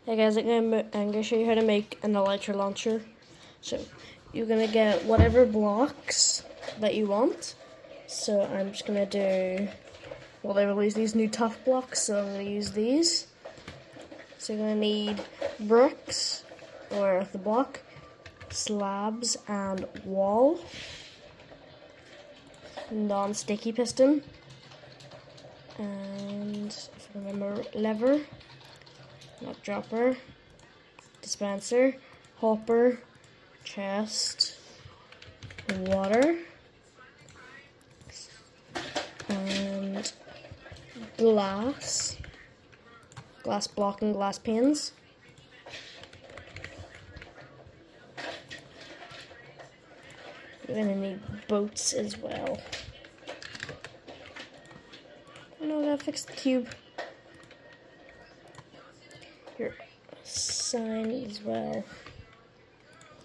Hey guys, I'm gonna show you how to make an elytra launcher. So you're gonna get whatever blocks that you want. So I'm just gonna do, well, they released these new tough blocks, so I'm gonna use these. So you're gonna need bricks, or the block, slabs, and wall, non-sticky piston, and if I remember, lever, not dropper, dispenser, hopper, chest, water, and glass block and glass panes. You're gonna need boats as well. Oh no, I gotta fix the cube. Your sign as well.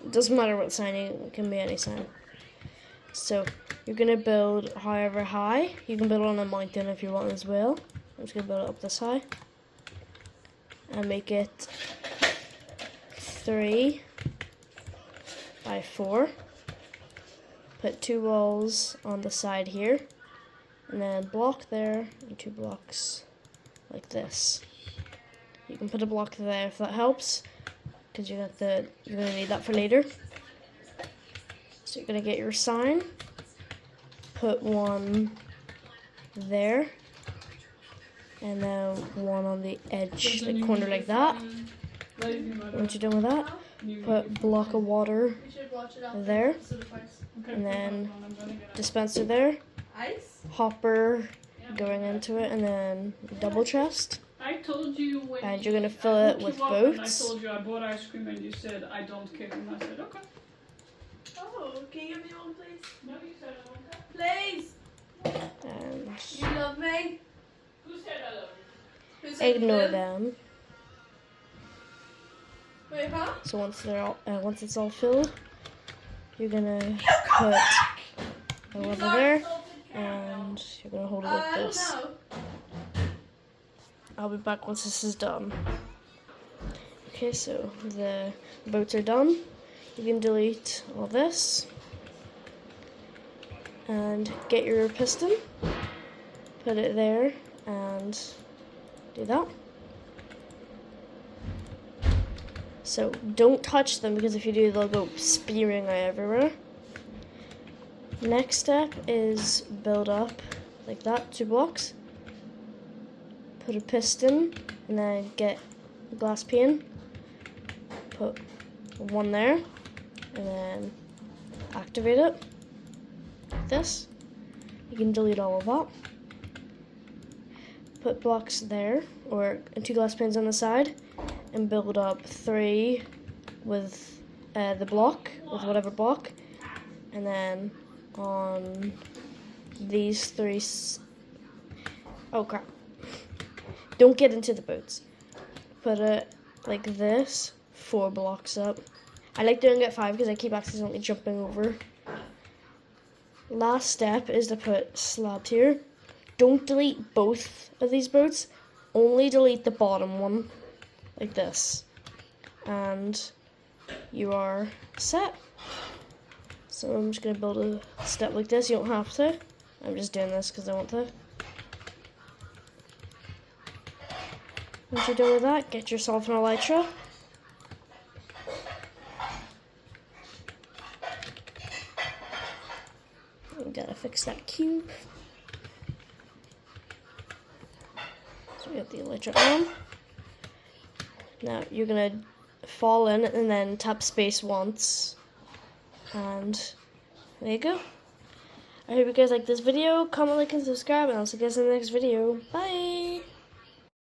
It doesn't matter what sign, it can be any sign. So you're gonna build however high. You can build on a mountain if you want as well. I'm just gonna build it up this high and make it 3 by 4. Put 2 walls on the side here, and then block there and 2 blocks like this. You can put a block there if that helps, because you're gonna need that for later. So you're gonna get your sign, put one there, and then one on the edge, the corner like that. Once you're done with that, put block of water there, and then dispenser there, hopper going into it, and then double chest. I told you when and you're gonna fill it with boats. I told you I bought ice cream and you said I don't care, and I said okay. Oh, can you give me one, please? No, you said I don't care. Please. And You love me. Who said I love you? Who said you ignore do? them. Wait, huh? So once it's all filled, you're gonna put a lever there, and you're gonna hold it like this. No. I'll be back once this is done. Okay, so the boats are done. You can delete all this and get your piston, put it there, and do that. So don't touch them, because if you do, they'll go spearing out everywhere. Next step is build up like that, 2 blocks. Put a piston, and then get a glass pane. Put one there, and then activate it. Like this. You can delete all of that. Put blocks there, or 2 glass panes on the side, and build up 3 with the block, with whatever block, and then on these 3. Oh crap. Don't get into the boats. Put it like this, 4 blocks up. I like doing it 5 because I keep accidentally jumping over. Last step is to put slabs here. Don't delete both of these boats. Only delete the bottom one, like this. And you are set. So I'm just going to build a step like this. You don't have to. I'm just doing this because I want to. Once you're done with that, get yourself an elytra. You gotta fix that cube. So we have the elytra on. Now you're gonna fall in and then tap space once. And there you go. I hope you guys like this video. Comment, like, and subscribe, and I'll see you guys in the next video. Bye!